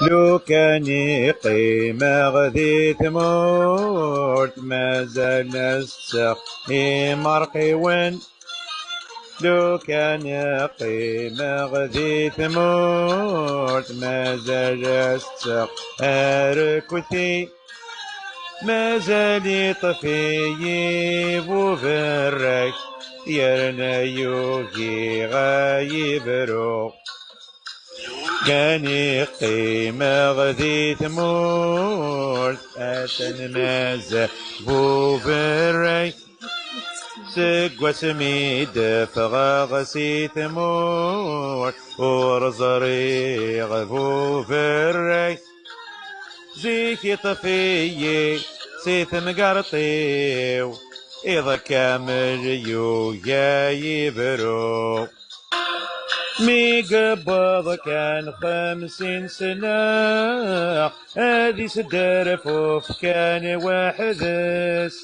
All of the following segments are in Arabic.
لو كان قيمة غذي ثمورت مازال السخ مرقي وين. لو كان قيمة غذي ثمورت مازال السخ أركثي. مازال يطفي بوفرك يرنا يوكي غايبرو. كان قيمة غذي ثمورت أتن مازال بوفرك سقوى سميد فغاغسي ثمور ورزري غفو فري زيكي طفيي سيث مقرطيو إذا كامل يويا يبرو. مي قبض كان 50 سنة هذي سدر فوف كان واحدس.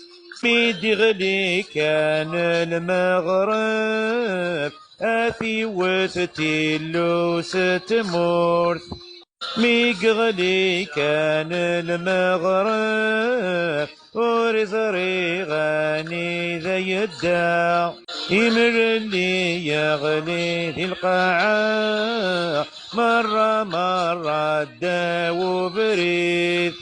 ميدي غلي كان المغرب آثي وثتي لو ستمورث. ميقغلي كان المغرب ورزري غاني ذا يدع. يمر اللي يغلي ذي القاعة مرة مرة داو بريد.